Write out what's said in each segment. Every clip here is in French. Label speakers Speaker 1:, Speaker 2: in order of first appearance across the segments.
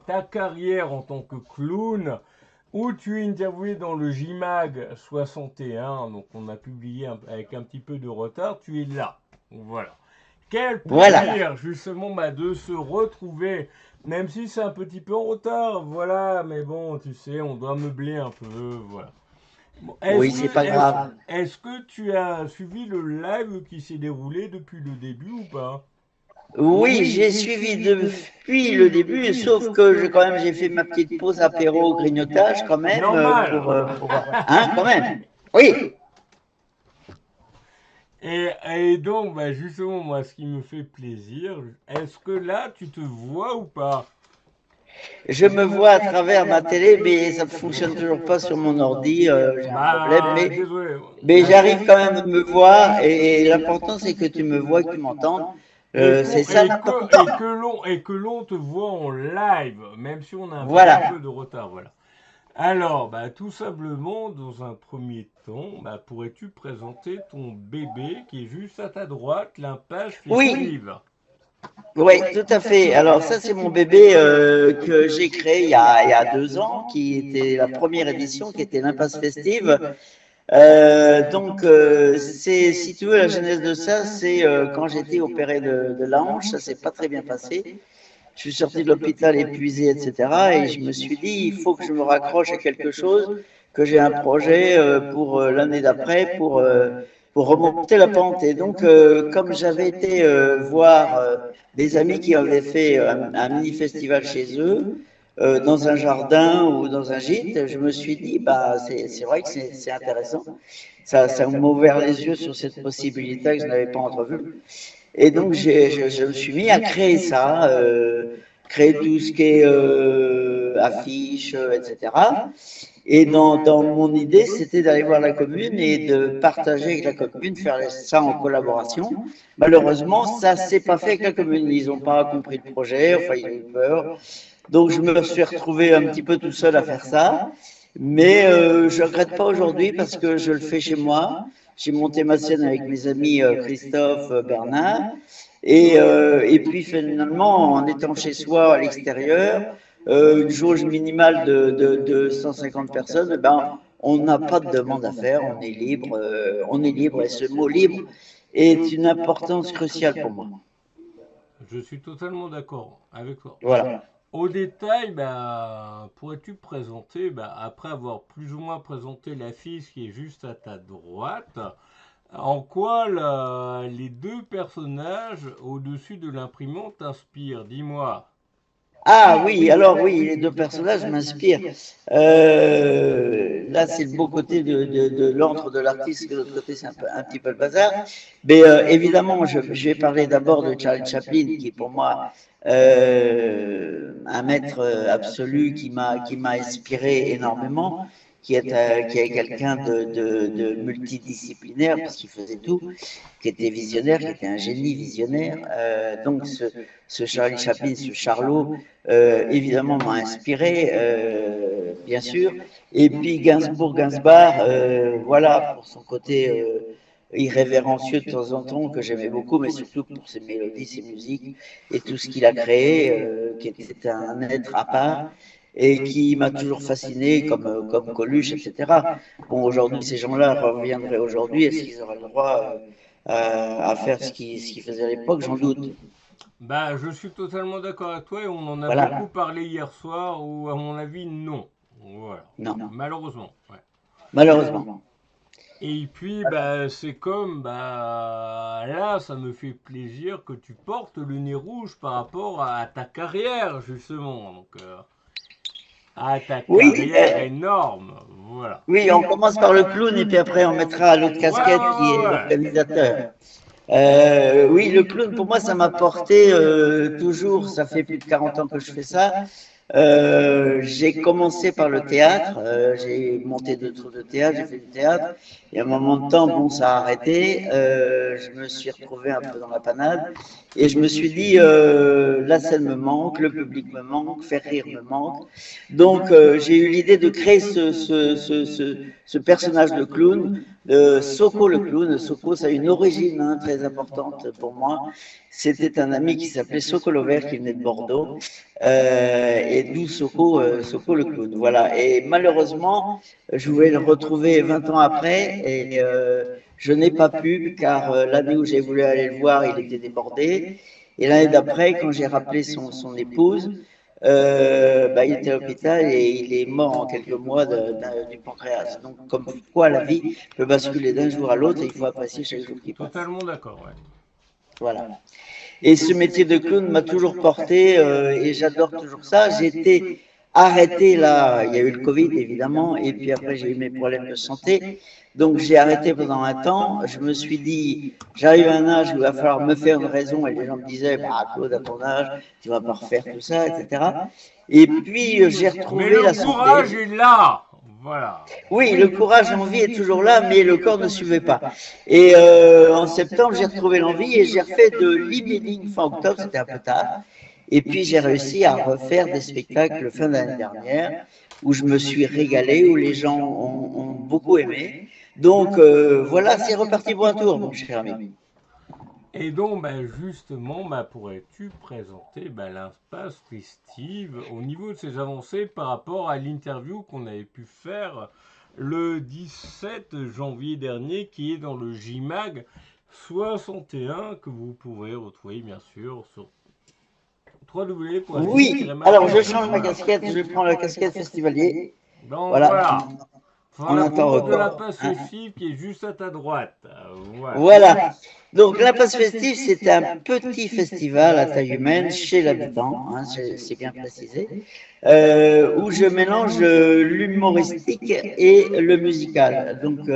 Speaker 1: ta carrière en tant que clown, où tu es interviewé dans le JMAG 61, donc on a publié avec un petit peu de retard, tu es là. Voilà. Quel
Speaker 2: Voilà.
Speaker 1: plaisir justement de se retrouver, même si c'est un petit peu en retard, voilà, mais bon, tu sais, on doit meubler un peu, voilà. Bon,
Speaker 2: Oui, c'est pas grave.
Speaker 1: est-ce que tu as suivi le live qui s'est déroulé depuis le début ou pas?
Speaker 2: Oui, j'ai suivi depuis le début, sauf que j'ai fait ma petite pause apéro grignotage quand même
Speaker 1: Normal.
Speaker 2: hein, quand même. Oui.
Speaker 1: Et donc, justement, moi, ce qui me fait plaisir, est-ce que là, tu te vois ou pas?
Speaker 2: Je me vois à travers ma télé, mais ça ne fonctionne toujours pas sur mon ordi. J'ai un problème,
Speaker 1: Désolé.
Speaker 2: mais j'arrive quand même à me voir. Et l'important, c'est que tu me vois, que tu m'entendes. C'est ça l'important.
Speaker 1: Et que l'on te voit en live, même si on a un petit
Speaker 2: Voilà.
Speaker 1: peu de retard, voilà. Alors, tout simplement, dans un premier temps, pourrais-tu présenter ton bébé qui est juste à ta droite, l'impasse
Speaker 2: Oui,
Speaker 1: festive?
Speaker 2: oui, tout à fait. Alors ça, c'est mon bébé que j'ai créé il y a 2 ans, qui était la première édition, qui était l'impasse festive. C'est, si tu veux, la genèse de ça, c'est quand j'étais opéré de la hanche, ça s'est pas très bien passé. Je suis sorti de l'hôpital épuisé, etc. Et je me suis dit, il faut que je me raccroche à quelque chose, que j'ai un projet pour l'année d'après, pour remonter la pente. Et donc, comme j'avais été voir des amis qui avaient fait un mini-festival chez eux, dans un jardin ou dans un gîte, je me suis dit, bah, c'est vrai que c'est intéressant. Ça m'a ouvert les yeux sur cette possibilité que je n'avais pas entrevue. Et donc, je me suis mis à créer ça, créer tout ce qui est affiches, etc. Et dans mon idée, c'était d'aller voir la commune et de partager avec la commune, faire ça en collaboration. Malheureusement, ça ne s'est pas fait avec la commune. Ils n'ont pas compris le projet, enfin, ils ont eu peur. Donc, je me suis retrouvé un petit peu tout seul à faire ça. Mais je ne regrette pas aujourd'hui parce que je le fais chez moi. J'ai monté ma scène avec mes amis Christophe, Bernard. Et puis finalement, en étant chez soi à l'extérieur, une jauge minimale de 150 personnes, eh ben, on n'a pas de demande à faire, on est libre et ce mot libre est une importance cruciale pour moi.
Speaker 1: Je suis totalement d'accord avec toi.
Speaker 2: Voilà.
Speaker 1: Au détail, pourrais-tu présenter, après avoir plus ou moins présenté l'affiche qui est juste à ta droite, en quoi les deux personnages au-dessus de l'imprimante t'inspirent? Dis-moi.
Speaker 2: Ah oui, alors oui, les deux personnages m'inspirent. Là, c'est le beau côté de l'antre de l'artiste, de l'autre côté, c'est un petit peu le bazar. Mais évidemment, je vais parler d'abord de Charlie Chaplin, qui est pour moi un maître absolu qui m'a inspiré énormément, qui est quelqu'un de multidisciplinaire, parce qu'il faisait tout, qui était visionnaire, qui était un génie visionnaire. Ce Charlie Chaplin, ce Charlot, évidemment m'a inspiré, bien sûr. Et puis Gainsbourg, voilà, pour son côté irrévérencieux de temps en temps, que j'aimais beaucoup, mais surtout pour ses mélodies, ses musiques et tout ce qu'il a créé, qui était un être à part et qui m'a toujours fasciné, comme Coluche, etc. Bon, aujourd'hui, ces gens-là reviendraient aujourd'hui, est-ce qu'ils auraient le droit à faire ce qu'ils faisaient à l'époque? J'en doute.
Speaker 1: Je suis totalement d'accord avec toi et on en a beaucoup
Speaker 2: Voilà.
Speaker 1: parlé hier soir où, à mon avis, non. Voilà.
Speaker 2: Non,
Speaker 1: Malheureusement. Ouais.
Speaker 2: malheureusement.
Speaker 1: Et puis, c'est comme, là, ça me fait plaisir que tu portes le nez rouge par rapport à ta carrière, justement. Donc, à ta
Speaker 2: Oui,
Speaker 1: carrière énorme. Voilà.
Speaker 2: oui, on commence par le clown et puis après on mettra l'autre casquette qui est l'organisateur. Oui, le clown, pour moi, ça m'a porté toujours, ça fait plus de 40 ans que je fais ça. J'ai commencé par le théâtre, j'ai monté 2 troupes de théâtre, j'ai fait du théâtre, et à un moment de temps, bon, ça a arrêté, je me suis retrouvé un peu dans la panade, et je me suis dit, la scène me manque, le public me manque, faire rire me manque, donc j'ai eu l'idée de créer ce personnage de clown, de Soko le clown. Soko, ça a une origine très importante pour moi. C'était un ami qui s'appelait Soko Lovert, qui venait de Bordeaux, et d'où Soko le clown. Voilà. Et malheureusement, je voulais le retrouver 20 ans après et je n'ai pas pu car l'année où j'ai voulu aller le voir, il était débordé. Et l'année d'après, quand j'ai rappelé son épouse, bah, il était à l'hôpital et il est mort en quelques mois du pancréas. Donc, comme quoi la vie peut basculer d'un jour à l'autre et il faut apprécier chaque jour qui passe.
Speaker 1: Totalement d'accord, ouais.
Speaker 2: Voilà. Et ce métier de clown m'a toujours porté et j'adore toujours ça. J'ai été arrêté là, il y a eu le Covid évidemment, et puis après j'ai eu mes problèmes de santé. Donc j'ai arrêté pendant un temps. Je me suis dit, j'arrive à un âge où il va falloir me faire une raison. Et les gens me disaient, bah Claude, à ton âge, tu vas pas refaire tout ça, etc. Et puis j'ai
Speaker 1: Mais
Speaker 2: retrouvé la
Speaker 1: le courage
Speaker 2: santé.
Speaker 1: est là. Voilà.
Speaker 2: Oui, le courage, l'envie est toujours là, mais le corps ne suivait pas. Et en septembre, j'ai retrouvé l'envie et j'ai refait de l'emailing fin octobre, c'était un peu tard. Et puis j'ai réussi à refaire des spectacles fin d'année dernière où je me suis régalé, où les gens ont beaucoup aimé. Donc voilà, c'est reparti pour un tour, mon cher ami.
Speaker 1: Et donc, ben, justement, ben, pourrais-tu présenter ben, l'impasse festive au niveau de ses avancées par rapport à l'interview qu'on avait pu faire le 17 janvier dernier, qui est dans le JMAG 61, que vous pourrez retrouver bien sûr sur
Speaker 2: Oui, alors je
Speaker 1: www.fj-mag.com.
Speaker 2: change ma
Speaker 1: Voilà.
Speaker 2: casquette, je prends la casquette festivalier.
Speaker 1: Donc
Speaker 2: Voilà,
Speaker 1: voilà.
Speaker 2: on
Speaker 1: Voilà, au
Speaker 2: entend
Speaker 1: niveau de
Speaker 2: record.
Speaker 1: l'impasse festive qui est juste à ta droite. Voilà.
Speaker 2: Voilà. Donc l'impasse festive, c'est un petit festival à taille humaine chez l'habitant, hein, c'est bien précisé, où je mélange l'humoristique et le musical. Donc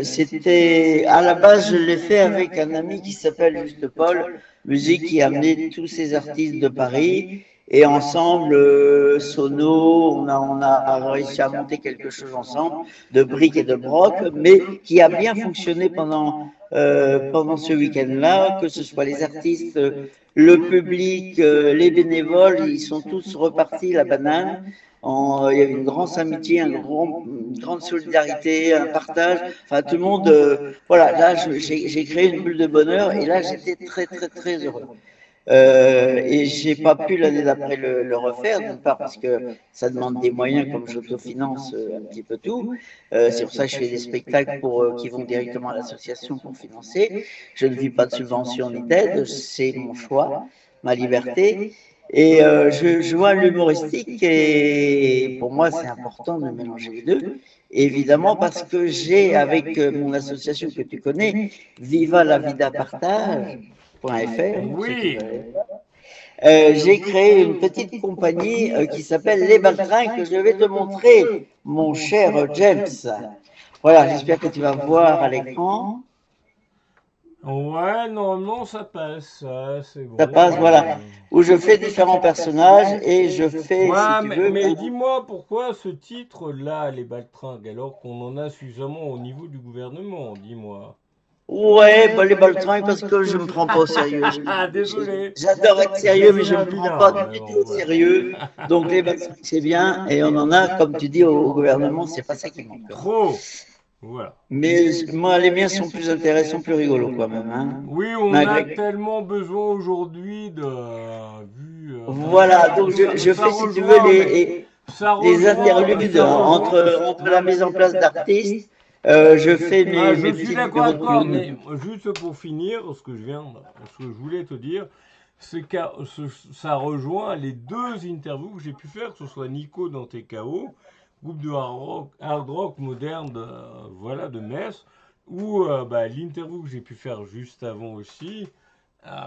Speaker 2: c'était à la base, je l'ai fait avec un ami qui s'appelle Juste Paul, musique qui a amené tous ces artistes de Paris. Et ensemble, Sono, on a réussi à monter quelque chose ensemble, de briques et de broc, mais qui a bien fonctionné pendant ce week-end-là, que ce soit les artistes, le public, les bénévoles, ils sont tous repartis la banane. Il y avait une grande amitié, une grande solidarité, un partage. Enfin, tout le monde, voilà, là, j'ai créé une bulle de bonheur et là, j'étais très, très, très heureux. Et j'ai pas pu l'année d'après le refaire, d'une part parce que ça demande des moyens, comme j'autofinance un petit peu tout. C'est pour ça que je fais des spectacles qui vont directement à l'association pour financer. Je ne vis pas de subvention ni d'aide, c'est mon choix, ma liberté. Et je joins l'humoristique et pour moi c'est important de mélanger les deux. Évidemment parce que j'ai avec mon association que tu connais, Viva la Vida Partage, .fr, ceux qui
Speaker 1: Oui.
Speaker 2: veulent. J'ai créé une petite compagnie qui s'appelle Les Baltrins que je vais te montrer, mon cher James. Voilà, j'espère que tu vas voir à l'écran.
Speaker 1: Ouais, normalement ça passe, c'est
Speaker 2: Ça
Speaker 1: bon.
Speaker 2: passe, voilà, où je fais différents personnages et je fais, si
Speaker 1: Ouais,
Speaker 2: tu veux,
Speaker 1: mais dis-moi pourquoi ce titre-là, les baltringues, alors qu'on en a suffisamment au niveau du gouvernement, dis-moi.
Speaker 2: ouais, bah, les baltringues parce que je me prends pas au sérieux.
Speaker 1: Ah, désolé,
Speaker 2: J'adore être
Speaker 1: j'ai
Speaker 2: sérieux, mais
Speaker 1: fait
Speaker 2: je me
Speaker 1: un
Speaker 2: prends
Speaker 1: vilain,
Speaker 2: pas
Speaker 1: mais
Speaker 2: du tout
Speaker 1: bon,
Speaker 2: au
Speaker 1: voilà.
Speaker 2: sérieux. Donc les baltringues c'est bien et on en a, comme tu dis, au gouvernement, c'est pas ça qui manque.
Speaker 1: Trop, voilà.
Speaker 2: Mais moi, les miens sont plus intéressants, plus rigolos quand même, hein.
Speaker 1: Oui, on a
Speaker 2: Malgré.
Speaker 1: tellement besoin aujourd'hui de
Speaker 2: Voilà, donc je
Speaker 1: ça
Speaker 2: fais, si tu veux,
Speaker 1: rejoint, mais ça
Speaker 2: les
Speaker 1: rejoint,
Speaker 2: interludes
Speaker 1: ça rejoint.
Speaker 2: entre la mise en place d'artistes. Je fais
Speaker 1: Je
Speaker 2: mes
Speaker 1: suis
Speaker 2: petits
Speaker 1: d'accord
Speaker 2: numéros
Speaker 1: avec
Speaker 2: de
Speaker 1: toi, mais
Speaker 2: clown.
Speaker 1: juste pour finir, ce que je voulais te dire, c'est que ça rejoint les deux interviews que j'ai pu faire, que ce soit Nico dans TKO, groupe de hard rock moderne voilà, de Metz, ou bah, l'interview que j'ai pu faire juste avant aussi.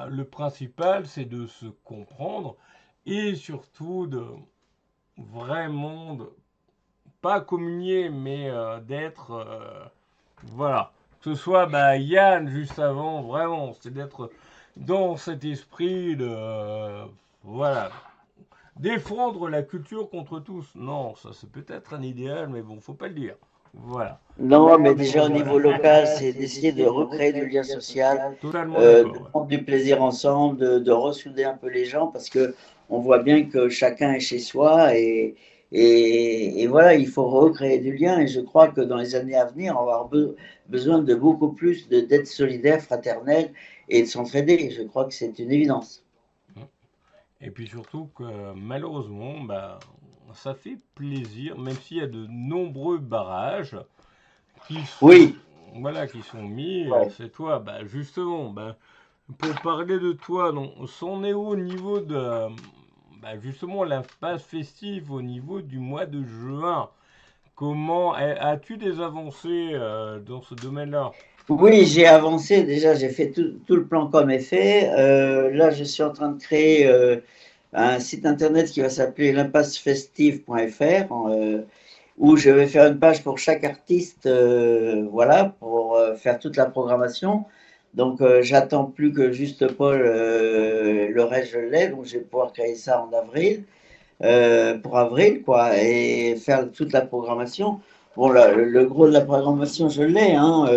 Speaker 1: Le principal, c'est de se comprendre et surtout de vraiment, pas communier, mais d'être voilà. Que ce soit bah, Yann juste avant, vraiment, c'est d'être dans cet esprit de voilà, défendre la culture contre tous. Non, ça c'est peut-être un idéal, mais bon, faut pas le dire. Voilà.
Speaker 2: Non, mais déjà au
Speaker 1: Voilà.
Speaker 2: niveau local, c'est d'essayer de recréer du lien social,
Speaker 1: Totalement d'accord.
Speaker 2: de
Speaker 1: Ouais.
Speaker 2: prendre du plaisir ensemble, de ressouder un peu les gens, parce que on voit bien que chacun est chez soi et voilà, il faut recréer du lien. Et je crois que dans les années à venir, on va avoir besoin de beaucoup plus d'être solidaire, fraternelle et de s'entraider. Je crois que c'est une évidence.
Speaker 1: Et puis surtout que malheureusement, bah, ça fait plaisir, même s'il y a de nombreux barrages qui sont,
Speaker 2: Oui,
Speaker 1: voilà, qui sont mis,
Speaker 2: ouais.
Speaker 1: c'est toi, bah, justement, bah, pour parler de toi, non, c'en est où au niveau de, bah, justement, la phase festive au niveau du mois de juin? Comment as-tu des avancées dans ce domaine-là?
Speaker 2: Oui, j'ai avancé déjà, j'ai fait tout le plan comme est fait. Là, je suis en train de créer un site internet qui va s'appeler l'impassefestive.fr, où je vais faire une page pour chaque artiste, voilà, pour faire toute la programmation. Donc, j'attends plus que juste Paul, le reste je l'ai, donc je vais pouvoir créer ça en avril, pour avril, quoi, et faire toute la programmation. Bon, le gros de la programmation, je l'ai, hein.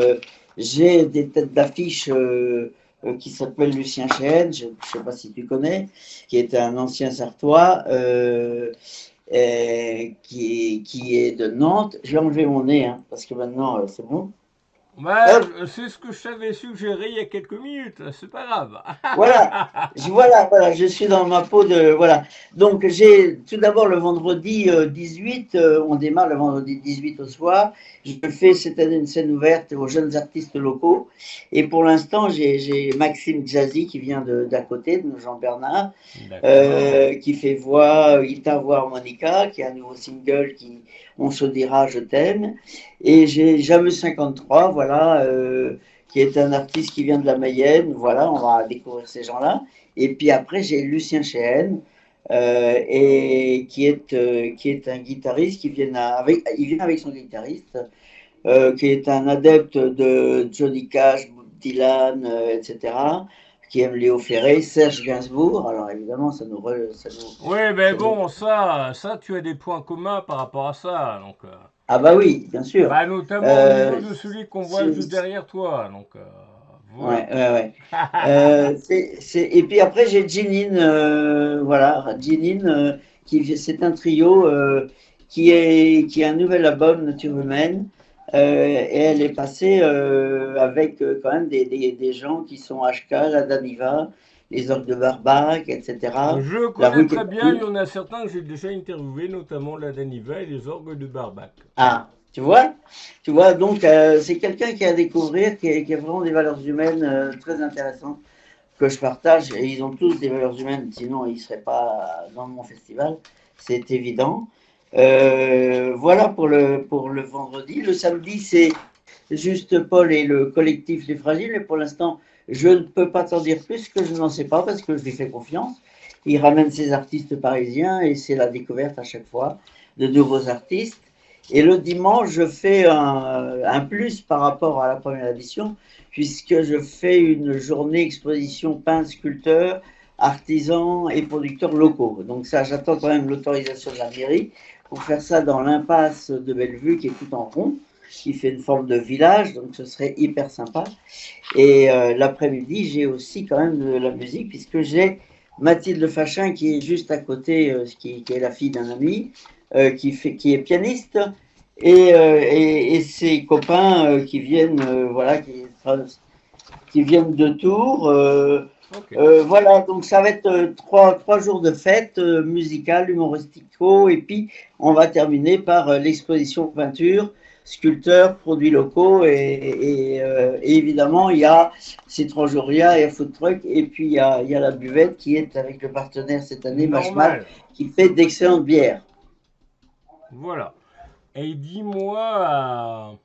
Speaker 2: J'ai des têtes d'affiche qui s'appellent Lucien Chêne, je ne sais pas si tu connais, qui est un ancien Sartois, qui est de Nantes. Je vais enlever mon nez, hein, parce que maintenant, c'est bon.
Speaker 1: Bah,
Speaker 2: Hop,
Speaker 1: c'est ce que je t'avais suggéré il y a quelques minutes, c'est pas grave.
Speaker 2: voilà, voilà, je suis dans ma peau de. Voilà. Donc, j'ai tout d'abord le vendredi 18, on démarre le vendredi 18 au soir. Je fais cette année une scène ouverte aux jeunes artistes locaux. Et pour l'instant, j'ai Maxime Jazzy qui vient d'à côté, de Jean-Bernard,
Speaker 1: D'accord.
Speaker 2: qui fait voix, guitare, voix harmonica, qui a un nouveau single qui On se dira je t'aime. Et j'ai Jameux 53, voilà, qui est un artiste qui vient de la Mayenne. Voilà, on va découvrir ces gens-là. Et puis après, j'ai Lucien Chehen, et qui est un guitariste il vient avec son guitariste, qui est un adepte de Johnny Cash, Bob Dylan, etc., qui aime Léo Ferré, Serge Gainsbourg. Alors évidemment,
Speaker 1: Ouais, ben
Speaker 2: ça nous...
Speaker 1: bon, ça, tu as des points communs par rapport à ça, donc.
Speaker 2: Ah bah oui, bien sûr.
Speaker 1: Bah, notamment au niveau
Speaker 2: Euh,
Speaker 1: de celui qu'on voit
Speaker 2: c'est-
Speaker 1: juste derrière toi, donc voilà.
Speaker 2: Ouais, ouais, ouais. Et puis après, j'ai Jeanine, voilà, Jeanine, c'est un trio qui a un nouvel album, Nature Humaine, et elle est passée avec quand même des gens qui sont HK, la Daniva, les Orgues de Barbac, etc.
Speaker 1: Je
Speaker 2: La
Speaker 1: connais
Speaker 2: Rue
Speaker 1: très bien, il y
Speaker 2: Catholique.
Speaker 1: en a certains que j'ai déjà interviewés, notamment la Daniva et les orgues de Barbac.
Speaker 2: Ah, tu vois, donc c'est quelqu'un qui est à découvrir, qui a vraiment des valeurs humaines très intéressantes que je partage, et ils ont tous des valeurs humaines, sinon ils ne seraient pas dans mon festival, c'est évident. Voilà pour le vendredi. Le samedi, c'est juste Paul et le collectif Les Fragiles, mais pour l'instant, je ne peux pas t'en dire plus que je n'en sais pas parce que je lui fais confiance. Il ramène ses artistes parisiens et c'est la découverte à chaque fois de nouveaux artistes. Et le dimanche, je fais un plus par rapport à la première édition, puisque je fais une journée exposition peintres, sculpteurs, artisans et producteurs locaux. Donc ça, j'attends quand même l'autorisation de la mairie pour faire ça dans l'impasse de Bellevue, qui est tout en rond, qui fait une forme de village, donc ce serait hyper sympa. Et l'après-midi, j'ai aussi quand même de la musique, puisque j'ai Mathilde Fachin qui est juste à côté, qui est la fille d'un ami, qui est pianiste, et ses copains qui viennent, voilà, qui viennent de Tours.
Speaker 1: Ok.
Speaker 2: Voilà, donc ça va être trois jours de fête musicale, humoristico, et puis on va terminer par l'exposition peinture, sculpteurs, produits locaux, et évidemment, il y a ces 3 jours, il y a food truck, et puis il y a la buvette qui est avec le partenaire cette année, Machmat,
Speaker 1: Normal.
Speaker 2: qui fait d'excellentes bières.
Speaker 1: Voilà. Et dis-moi,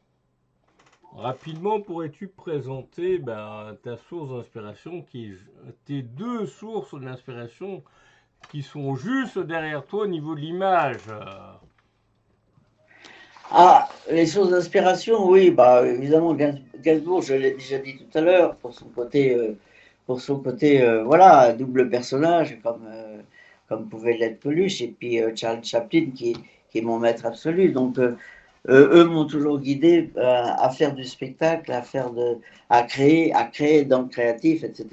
Speaker 1: rapidement, pourrais-tu présenter ben, ta source d'inspiration, tes deux sources d'inspiration qui sont juste derrière toi au niveau de l'image?
Speaker 2: Ah, les sources d'inspiration, oui, bah évidemment Gainsbourg, je l'ai déjà dit tout à l'heure, pour son côté, voilà, double personnage, comme pouvait l'être Coluche, et puis Charles Chaplin qui est mon maître absolu. Donc eux m'ont toujours guidé à faire du spectacle, à créer dans le créatif, etc.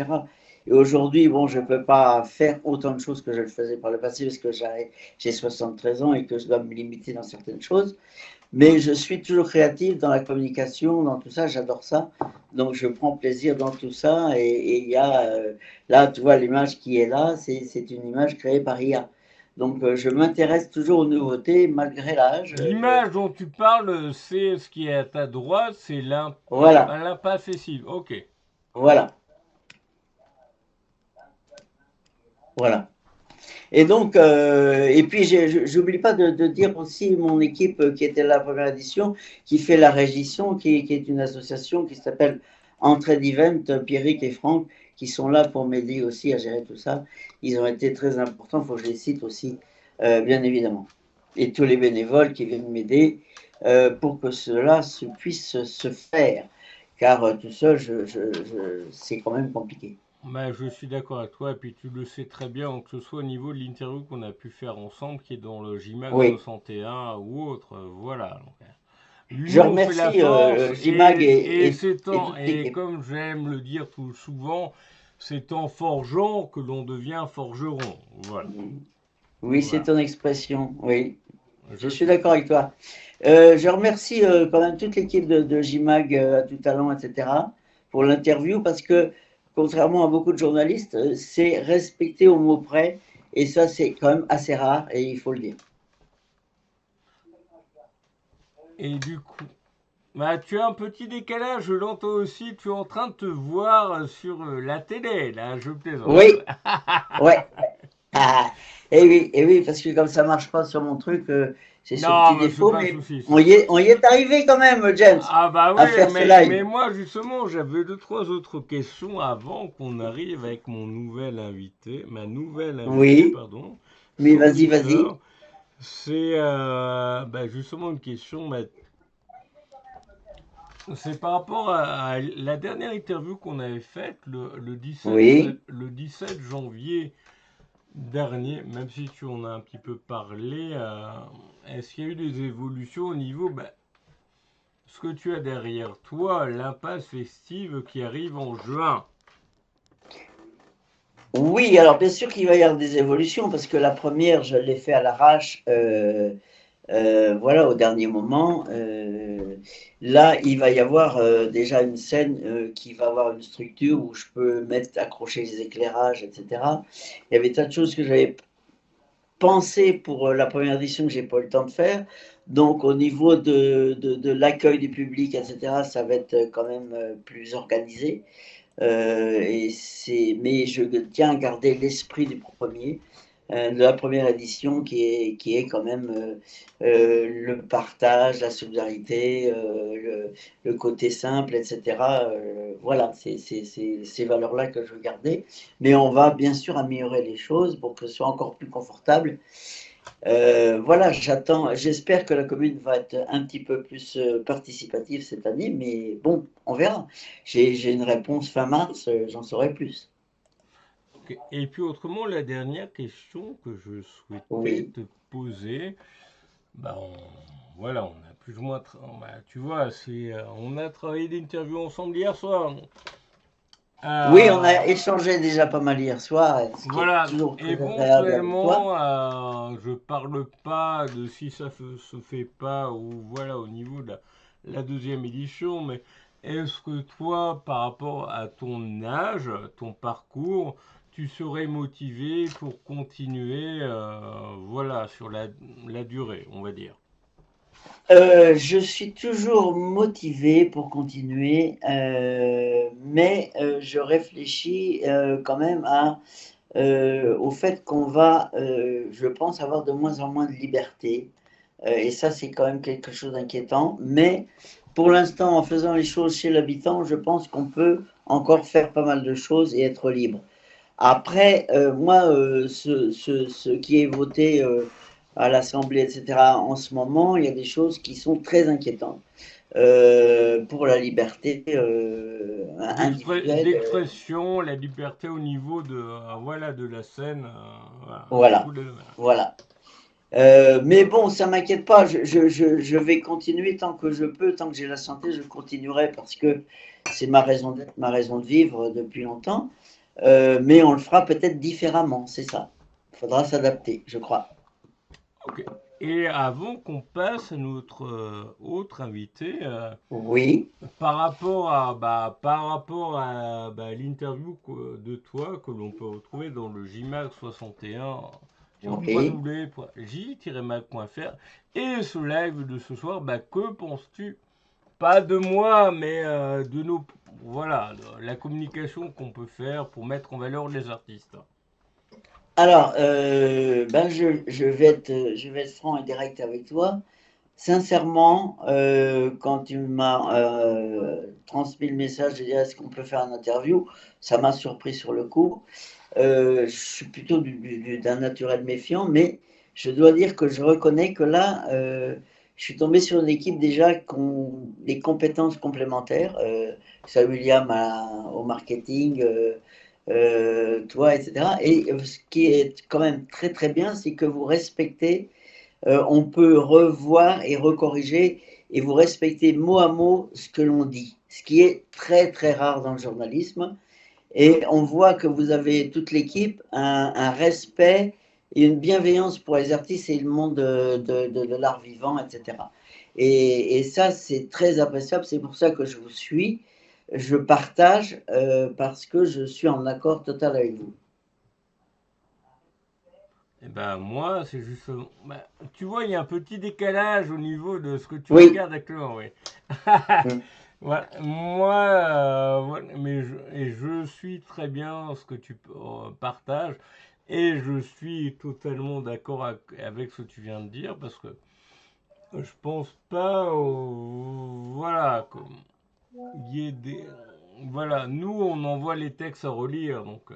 Speaker 2: Et aujourd'hui, bon, je ne peux pas faire autant de choses que je le faisais par le passé parce que j'ai 73 ans et que je dois me limiter dans certaines choses. Mais je suis toujours créatif dans la communication, dans tout ça, j'adore ça. Donc je prends plaisir dans tout ça. Et il y a, là, tu vois, l'image qui est là, c'est une image créée par IA. Donc je m'intéresse toujours aux nouveautés malgré l'âge.
Speaker 1: L'image dont tu parles, c'est ce qui est à ta droite, c'est
Speaker 2: Voilà,
Speaker 1: l'impasse lessive. Ok.
Speaker 2: voilà, voilà. Et donc, et puis j'oublie pas de dire aussi mon équipe qui était là la première édition, qui fait la régisson, qui est une association qui s'appelle Entraide Event, Pierrick et Franck, qui sont là pour m'aider aussi à gérer tout ça. Ils ont été très importants, il faut que je les cite aussi, bien évidemment. Et tous les bénévoles qui viennent m'aider pour que cela puisse se faire. Car tout seul, c'est quand même compliqué.
Speaker 1: Bah, je suis d'accord avec toi, et puis tu le sais très bien, que ce soit au niveau de l'interview qu'on a pu faire ensemble, qui est dans le JMAG
Speaker 2: Oui.
Speaker 1: 61 ou autre, voilà. Donc,
Speaker 2: Je
Speaker 1: l'humour fait la
Speaker 2: remercie
Speaker 1: force,
Speaker 2: Jimag et toute
Speaker 1: et
Speaker 2: l'équipe.
Speaker 1: comme j'aime le dire tout souvent, c'est en forgeant que l'on devient forgeron. Voilà.
Speaker 2: Oui, c'est
Speaker 1: Voilà.
Speaker 2: ton expression. Oui, je
Speaker 1: Je
Speaker 2: suis
Speaker 1: sais.
Speaker 2: d'accord avec toi. Je remercie quand même toute l'équipe de JMag à tout talent, etc., pour l'interview parce que, contrairement à beaucoup de journalistes, c'est respecté au mot près et ça, c'est quand même assez rare et il faut le dire.
Speaker 1: Et du coup, bah, tu as un petit décalage, je l'entends aussi, tu es en train de te voir sur la télé, là, je plaisante.
Speaker 2: Oui, ouais. Ah, et oui, parce que comme ça marche pas sur mon truc, c'est ce
Speaker 1: Non,
Speaker 2: petit
Speaker 1: mais c'est
Speaker 2: défaut,
Speaker 1: pas un
Speaker 2: mais
Speaker 1: souci, ça.
Speaker 2: on y est arrivé quand même, James,
Speaker 1: Ah bah oui,
Speaker 2: à faire ce
Speaker 1: mais
Speaker 2: live.
Speaker 1: moi justement, j'avais deux, trois autres questions avant qu'on arrive avec ma nouvelle invitée,
Speaker 2: Oui,
Speaker 1: pardon,
Speaker 2: mais
Speaker 1: Sandy
Speaker 2: vas-y, vas-y.
Speaker 1: Fleur. C'est bah, justement une question, bah, c'est par rapport à la dernière interview qu'on avait faite
Speaker 2: Oui.
Speaker 1: le 17 janvier dernier, même si tu en as un petit peu parlé, est-ce qu'il y a eu des évolutions au niveau, bah, ce que tu as derrière toi, l'impasse festive qui arrive en juin?
Speaker 2: Oui, alors bien sûr qu'il va y avoir des évolutions parce que la première, je l'ai fait à l'arrache, voilà, au dernier moment. Là, il va y avoir déjà une scène qui va avoir une structure où je peux mettre, accrocher les éclairages, etc. Il y avait tas de choses que j'avais pensé pour la première édition que j'ai pas eu le temps de faire. Donc, au niveau de l'accueil du public, etc., ça va être quand même plus organisé. Mais je tiens à garder l'esprit du premier, de la première édition qui est quand même le partage, la solidarité, le côté simple, etc. Voilà, c'est ces valeurs-là que je veux garder. Mais on va bien sûr améliorer les choses pour que ce soit encore plus confortable. Voilà, j'espère que la commune va être un petit peu plus participative cette année, mais bon, on verra. J'ai une réponse fin mars, j'en saurai plus.
Speaker 1: Ok. Et puis autrement, la dernière question que je souhaitais
Speaker 2: Oui,
Speaker 1: te poser, bah voilà, on a plus ou moins, bah, tu vois, on a travaillé l'interview ensemble hier soir.
Speaker 2: oui, on a
Speaker 1: Euh,
Speaker 2: échangé déjà pas mal hier soir, ce qui est
Speaker 1: voilà,
Speaker 2: toujours très agréable avec toi.
Speaker 1: éventuellement, je parle pas de si se fait pas ou voilà au niveau de la deuxième édition, mais est-ce que toi, par rapport à ton âge, ton parcours, tu serais motivé pour continuer, voilà, sur la durée, on va dire.
Speaker 2: Je suis toujours motivé pour continuer, mais je réfléchis quand même au fait qu'on va, je pense, avoir de moins en moins de liberté. Et ça, c'est quand même quelque chose d'inquiétant. Mais pour l'instant, en faisant les choses chez l'habitant, je pense qu'on peut encore faire pas mal de choses et être libre. Après, moi, ce qui est voté à l'Assemblée, etc., en ce moment, il y a des choses qui sont très inquiétantes pour la liberté individuelle.
Speaker 1: D'expression, la liberté au niveau de, voilà, de la scène, voilà, dans tous
Speaker 2: Voilà,
Speaker 1: les domaines.
Speaker 2: voilà. Mais bon, ça m'inquiète pas. Je vais continuer tant que je peux, tant que j'ai la santé, je continuerai parce que c'est ma raison d'être, ma raison de vivre depuis longtemps. mais on le fera peut-être différemment, c'est ça. Il faudra s'adapter, je crois.
Speaker 1: Ok. Et avant qu'on passe à notre autre invité,
Speaker 2: Oui,
Speaker 1: par rapport à l'interview de toi que l'on peut retrouver dans le JMAG 61 sur
Speaker 2: oui.
Speaker 1: j-mag.fr et ce live de ce soir, que penses-tu pas de moi, mais de nos, voilà, de la communication qu'on peut faire pour mettre en valeur les artistes.
Speaker 2: Alors, je vais être franc et direct avec toi. Sincèrement, quand tu m'as transmis le message de dire est-ce qu'on peut faire une interview, ça m'a surpris sur le coup. Je suis plutôt d'un naturel méfiant, mais je dois dire que je reconnais que là, je suis tombé sur une équipe déjà qui ont des compétences complémentaires. Ça, William au marketing, toi, etc. Et ce qui est quand même très très bien, c'est que vous respectez, on peut revoir et recorriger, et vous respectez mot à mot ce que l'on dit, ce qui est très très rare dans le journalisme. Et on voit que vous avez toute l'équipe, un respect et une bienveillance pour les artistes et le monde de l'art vivant, etc. Et ça, c'est très appréciable. C'est pour ça que je vous suis. Je partage parce que je suis en accord total avec vous.
Speaker 1: Et ben moi, c'est justement, tu vois, il y a un petit décalage au niveau de ce que tu
Speaker 2: Oui.
Speaker 1: regardes actuellement, oui.
Speaker 2: Mm.
Speaker 1: Voilà. Moi, voilà, et je suis très bien ce que tu partages et je suis totalement d'accord avec ce que tu viens de dire parce que je pense pas voilà, qu'il y ait des, voilà, nous on envoie les textes à relire donc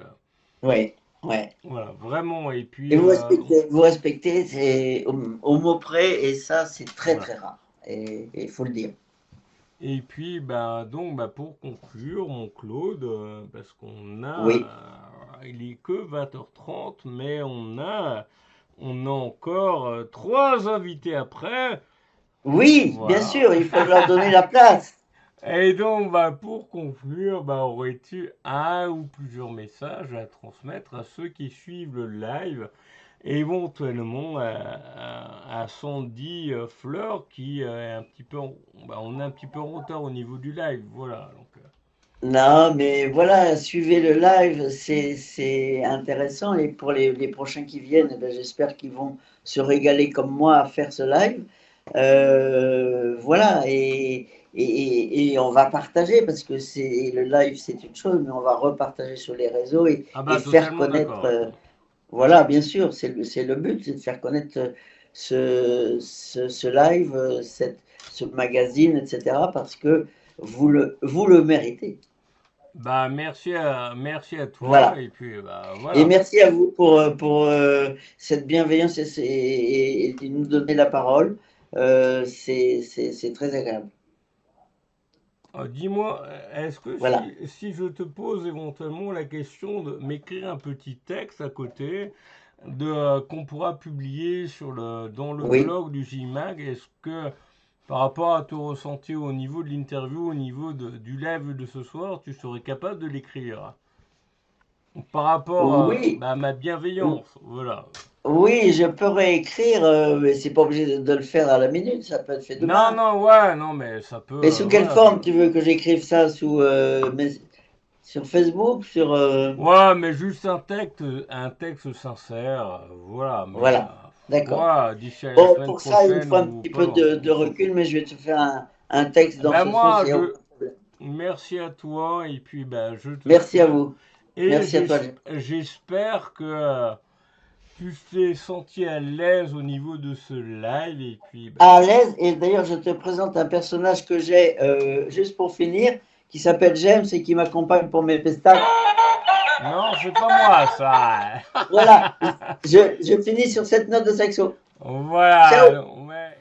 Speaker 2: Oui, ouais.
Speaker 1: voilà, vraiment et
Speaker 2: Et
Speaker 1: puis
Speaker 2: vous respectez, c'est au mot près, et ça, c'est très
Speaker 1: voilà.
Speaker 2: très rare. Et il faut le dire.
Speaker 1: Et puis, donc, pour conclure, mon Claude, parce qu'on a,
Speaker 2: Oui.
Speaker 1: il est que 20h30, mais on a encore trois invités après.
Speaker 2: Oui, bien
Speaker 1: Voilà.
Speaker 2: sûr, il faut leur donner la place.
Speaker 1: Et donc, pour conclure, aurais-tu un ou plusieurs messages à transmettre à ceux qui suivent le live, éventuellement à Sandy Fleur qui est un petit peu, on est un petit peu en retard au niveau du live, voilà. Donc,
Speaker 2: Non, mais voilà, suivez le live, c'est intéressant. Et pour les prochains qui viennent, j'espère qu'ils vont se régaler comme moi à faire ce live. Voilà, et on va partager parce que le live, c'est une chose, mais on va repartager sur les réseaux et faire
Speaker 1: totalement
Speaker 2: connaître.
Speaker 1: d'accord.
Speaker 2: Voilà, bien sûr, c'est le but, c'est de faire connaître ce live, ce magazine, etc., parce que vous le méritez.
Speaker 1: Merci à toi,
Speaker 2: Voilà.
Speaker 1: et puis,
Speaker 2: Et
Speaker 1: voilà.
Speaker 2: merci à vous pour cette bienveillance et de nous donner la parole. C'est très agréable.
Speaker 1: Dis-moi, est-ce que
Speaker 2: Voilà.
Speaker 1: si je te pose éventuellement la question de m'écrire un petit texte à côté qu'on pourra publier dans le
Speaker 2: Oui.
Speaker 1: blog du JMAG, est-ce que par rapport à ton ressenti au niveau de l'interview, au niveau du live de ce soir, tu serais capable de l'écrire? Par rapport
Speaker 2: Oui.
Speaker 1: à ma bienveillance, voilà.
Speaker 2: Oui, je peux réécrire, mais c'est pas obligé de le faire à la minute, ça peut être fait
Speaker 1: Non,
Speaker 2: demain.
Speaker 1: non, ouais, non, mais ça peut,
Speaker 2: Mais sous quelle
Speaker 1: voilà.
Speaker 2: forme tu veux que j'écrive ça sur Facebook,
Speaker 1: Ouais, mais juste un texte sincère, voilà, mais
Speaker 2: voilà, d'accord.
Speaker 1: voilà, d'ici à la
Speaker 2: Bon,
Speaker 1: semaine
Speaker 2: pour ça, il me
Speaker 1: prochaine
Speaker 2: faut un
Speaker 1: ou
Speaker 2: petit
Speaker 1: pas
Speaker 2: peu
Speaker 1: loin,
Speaker 2: de
Speaker 1: on s'en
Speaker 2: recul,
Speaker 1: fout.
Speaker 2: mais je vais te faire un texte dans ce sens,
Speaker 1: Moi,
Speaker 2: il n'y a aucun problème.
Speaker 1: merci à toi, et puis, je te
Speaker 2: Merci à
Speaker 1: souhaite,
Speaker 2: vous.
Speaker 1: et
Speaker 2: Merci à toi.
Speaker 1: j'espère que tu t'es senti à l'aise au niveau de ce live, et puis,
Speaker 2: À l'aise, et d'ailleurs, je te présente un personnage que j'ai, juste pour finir, qui s'appelle James et qui m'accompagne pour mes pestacs.
Speaker 1: non, c'est pas moi, ça.
Speaker 2: Voilà, je finis sur cette note de saxo. Ciao!
Speaker 1: Voilà, ouais.